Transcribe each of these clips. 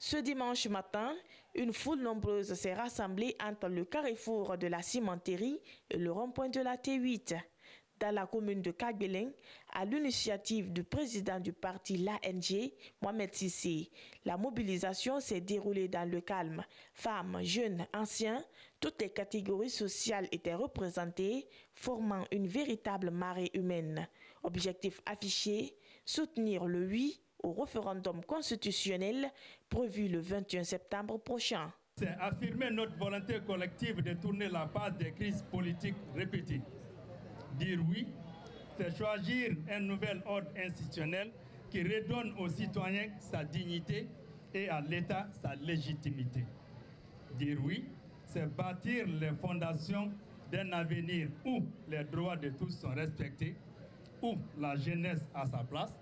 Ce dimanche matin, une foule nombreuse s'est rassemblée entre le carrefour de la cimenterie et le rond-point de la T8. Dans la commune de Kagbeleng, à l'initiative du président du parti l'ANG, Mohamed Sissé. La mobilisation s'est déroulée dans le calme. Femmes, jeunes, anciens, toutes les catégories sociales étaient représentées, formant une véritable marée humaine. Objectif affiché, soutenir le oui au référendum constitutionnel prévu le 21 septembre prochain. C'est affirmer notre volonté collective de tourner la page des crises politiques répétées. Dire oui, c'est choisir un nouvel ordre institutionnel qui redonne aux citoyens sa dignité et à l'État sa légitimité. Dire oui, c'est bâtir les fondations d'un avenir où les droits de tous sont respectés, où la jeunesse a sa place,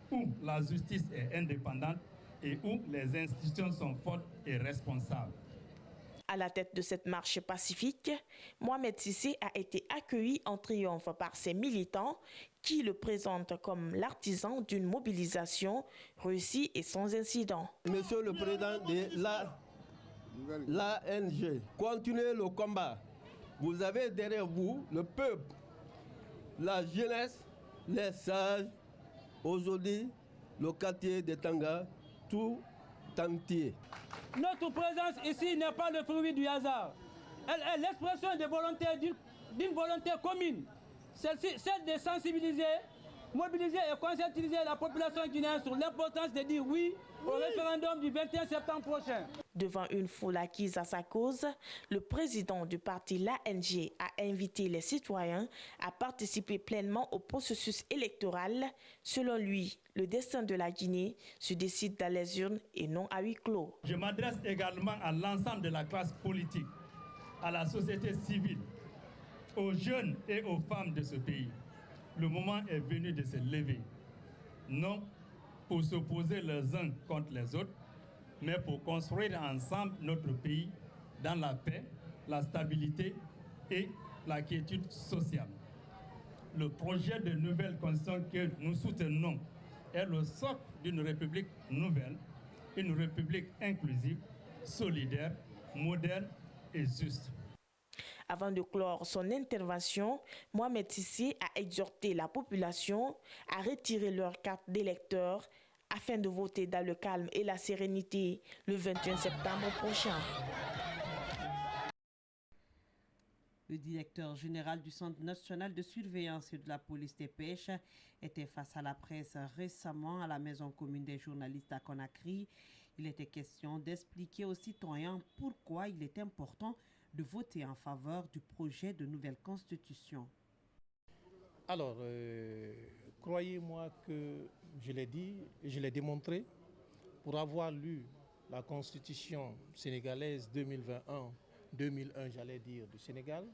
où la justice est indépendante et où les institutions sont fortes et responsables. À la tête de cette marche pacifique, Mohamed Sissé a été accueilli en triomphe par ses militants qui le présentent comme l'artisan d'une mobilisation réussie et sans incident. Monsieur le Président de l'ANG, continuez le combat. Vous avez derrière vous le peuple, la jeunesse, les sages, aujourd'hui le quartier de Tanga, tout entier. Notre présence ici n'est pas le fruit du hasard. Elle est l'expression d'une volonté commune. Celle de sensibiliser, mobiliser et conscientiser la population guinéenne sur l'importance de dire oui au référendum du 21 septembre prochain. Devant une foule acquise à sa cause, le président du parti l'ANG a invité les citoyens à participer pleinement au processus électoral. Selon lui, le destin de la Guinée se décide dans les urnes et non à huis clos. Je m'adresse également à l'ensemble de la classe politique, à la société civile, aux jeunes et aux femmes de ce pays. Le moment est venu de se lever, non pour s'opposer les uns contre les autres, mais pour construire ensemble notre pays dans la paix, la stabilité et la quiétude sociale. Le projet de nouvelle constitution que nous soutenons est le socle d'une république nouvelle, une république inclusive, solidaire, moderne et juste. Avant de clore son intervention, Mohamed Sissé a exhorté la population à retirer leur carte d'électeur afin de voter dans le calme et la sérénité le 21 septembre prochain. Le directeur général du Centre national de surveillance et de la police des pêches était face à la presse récemment à la maison commune des journalistes à Conakry. Il était question d'expliquer aux citoyens pourquoi il est important de voter en faveur du projet de nouvelle constitution. Alors, croyez-moi que je l'ai dit et je l'ai démontré, pour avoir lu la constitution sénégalaise 2021, j'allais dire, du Sénégal,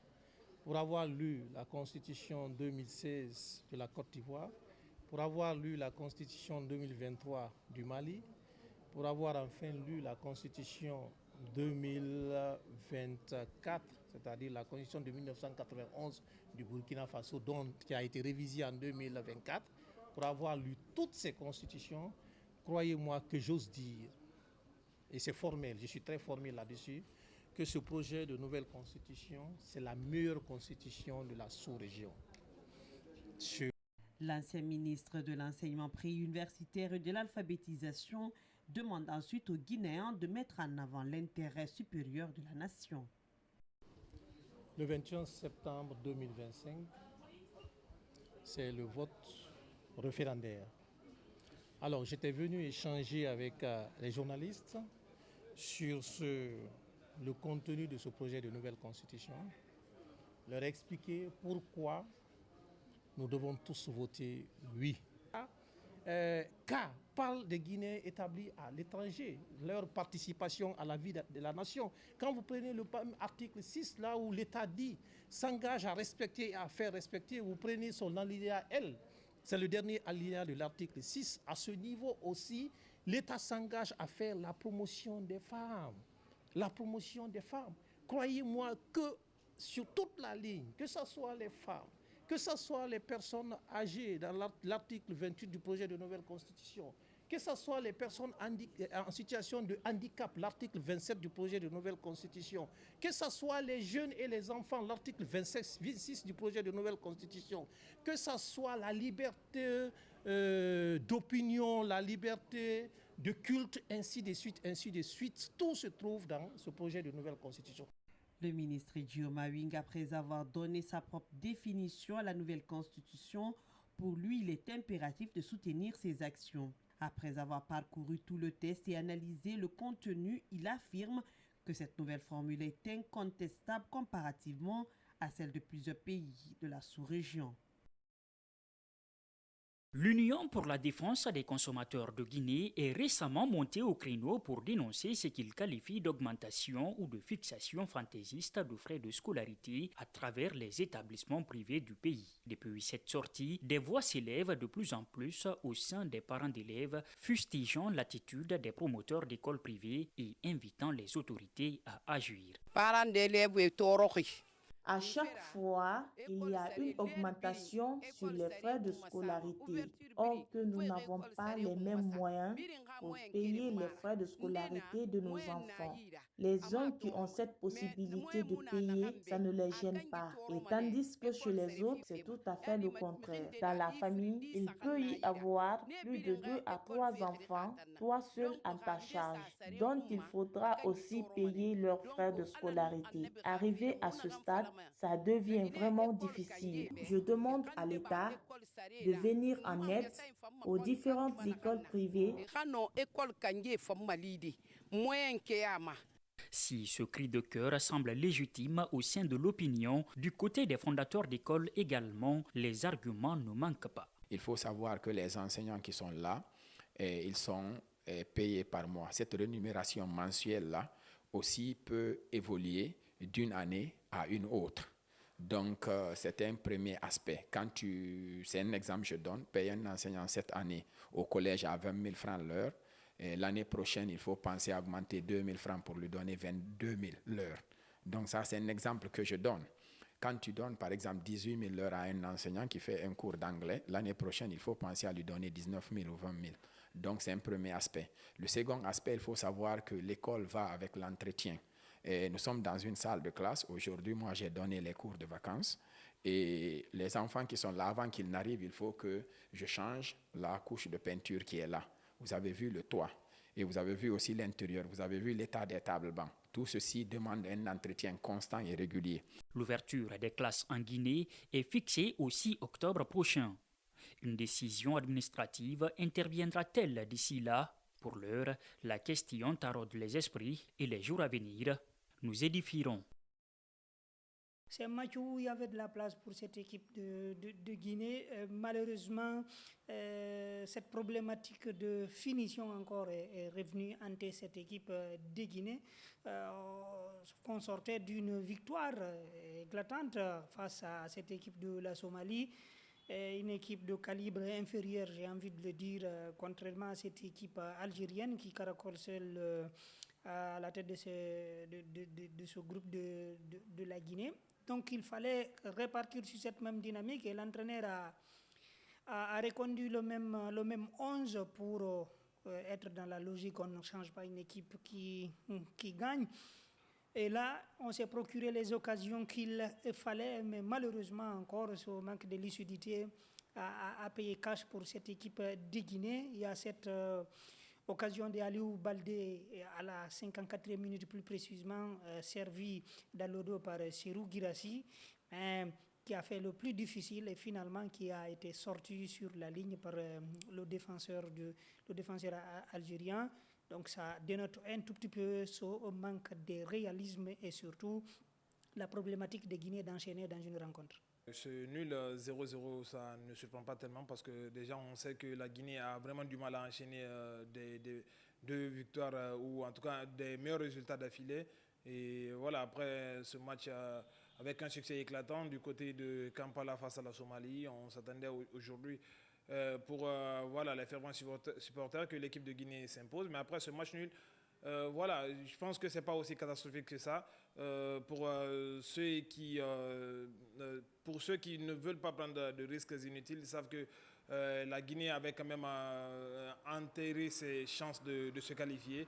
pour avoir lu la constitution 2016 de la Côte d'Ivoire, pour avoir lu la constitution 2023 du Mali, pour avoir enfin lu la constitution 2024, c'est-à-dire la constitution de 1991 du Burkina Faso, qui a été révisée en 2024, pour avoir lu toutes ces constitutions, croyez-moi que j'ose dire, et c'est formel, je suis très formel là-dessus, que ce projet de nouvelle constitution, c'est la meilleure constitution de la sous-région. L'ancien ministre de l'enseignement préuniversitaire et de l'alphabétisation demande ensuite aux Guinéens de mettre en avant l'intérêt supérieur de la nation. Le 21 septembre 2025, c'est le vote référendaire. Alors, j'étais venu échanger avec les journalistes sur le contenu de ce projet de nouvelle constitution, leur expliquer pourquoi nous devons tous voter oui. Car parle des Guinéens établis à l'étranger, leur participation à la vie de la nation. Quand vous prenez le article 6, là où l'État dit s'engage à respecter et à faire respecter, vous prenez son alinéa L, c'est le dernier alinéa de l'article 6. À ce niveau aussi, l'État s'engage à faire la promotion des femmes. La promotion des femmes. Croyez-moi que sur toute la ligne, que ce soit les femmes, que ce soit les personnes âgées dans l'article 28 du projet de nouvelle constitution, que ce soit les personnes en situation de handicap, l'article 27 du projet de nouvelle constitution, que ce soit les jeunes et les enfants, l'article 26 du projet de nouvelle constitution, que ce soit la liberté d'opinion, la liberté de culte, ainsi de suite, tout se trouve dans ce projet de nouvelle constitution. Le ministre Idjio Mawing, après avoir donné sa propre définition à la nouvelle constitution, pour lui, il est impératif de soutenir ces actions. Après avoir parcouru tout le texte et analysé le contenu, il affirme que cette nouvelle formule est incontestable comparativement à celle de plusieurs pays de la sous-région. L'Union pour la défense des consommateurs de Guinée est récemment montée au créneau pour dénoncer ce qu'il qualifie d'augmentation ou de fixation fantaisiste de frais de scolarité à travers les établissements privés du pays. Depuis cette sortie, des voix s'élèvent de plus en plus au sein des parents d'élèves, fustigeant l'attitude des promoteurs d'écoles privées et invitant les autorités à agir. Parents d'élèves et toroki. À chaque fois, il y a une augmentation sur les frais de scolarité. Or que nous n'avons pas les mêmes moyens pour payer les frais de scolarité de nos enfants. Les uns qui ont cette possibilité de payer, ça ne les gêne pas. Et tandis que chez les autres, c'est tout à fait le contraire. Dans la famille, il peut y avoir plus de 2 à 3 enfants, toi seul en ta charge, dont il faudra aussi payer leurs frais de scolarité. Arrivé à ce stade, ça devient vraiment difficile. Je demande à l'État de venir en aide aux différentes écoles privées. Si ce cri de cœur semble légitime au sein de l'opinion, du côté des fondateurs d'écoles également, les arguments ne manquent pas. Il faut savoir que les enseignants qui sont là, ils sont payés par mois. Cette rémunération mensuelle-là aussi peut évoluer d'une année à une autre. Donc, c'est un premier aspect. C'est un exemple que je donne, payer un enseignant cette année au collège à 20 000 francs l'heure. L'année prochaine, il faut penser à augmenter 2 000 francs pour lui donner 22 000 l'heure. Donc ça, c'est un exemple que je donne. Quand tu donnes, par exemple, 18 000 l'heure à un enseignant qui fait un cours d'anglais, l'année prochaine, il faut penser à lui donner 19 000 ou 20 000. Donc, c'est un premier aspect. Le second aspect, il faut savoir que l'école va avec l'entretien. Et nous sommes dans une salle de classe. Aujourd'hui, moi, j'ai donné les cours de vacances. Et les enfants qui sont là, avant qu'ils n'arrivent, il faut que je change la couche de peinture qui est là. Vous avez vu le toit et vous avez vu aussi l'intérieur, vous avez vu l'état des tables-bancs. Tout ceci demande un entretien constant et régulier. L'ouverture des classes en Guinée est fixée au 6 octobre prochain. Une décision administrative interviendra-t-elle d'ici là? Pour l'heure, la question taraude les esprits et les jours à venir, nous édifierons. C'est un match où il y avait de la place pour cette équipe de Guinée. Malheureusement, cette problématique de finition encore est revenue hanter cette équipe de Guinée. On sortait d'une victoire éclatante face à cette équipe de la Somalie. Une équipe de calibre inférieur, j'ai envie de le dire, contrairement à cette équipe algérienne qui caracole seule à la tête de ce groupe de la Guinée. Donc il fallait repartir sur cette même dynamique et l'entraîneur a reconduit le même 11 pour être dans la logique. On ne change pas une équipe qui gagne. Et là, on s'est procuré les occasions qu'il fallait, mais malheureusement encore, ce manque de lucidité a payé cash pour cette équipe de Guinée. Il y a cette occasion d'Aliou Baldé à la 54e minute plus précisément, servi dans le dos par Serou Girassi, qui a fait le plus difficile et finalement qui a été sorti sur la ligne par le défenseur algérien. Donc ça dénote un tout petit peu ce manque de réalisme et surtout la problématique de Guinée d'enchaîner dans une rencontre. Ce nul 0-0, ça ne surprend pas tellement parce que déjà on sait que la Guinée a vraiment du mal à enchaîner deux victoires ou en tout cas des meilleurs résultats d'affilée. Et voilà, après ce match avec un succès éclatant du côté de Kampala face à la Somalie, on s'attendait aujourd'hui pour les fervents supporters que l'équipe de Guinée s'impose. Mais après ce match nul, je pense que ce n'est pas aussi catastrophique que ça. Pour ceux qui pour ceux qui ne veulent pas prendre de risques inutiles, ils savent que la Guinée avait quand même enterré ses chances de se qualifier.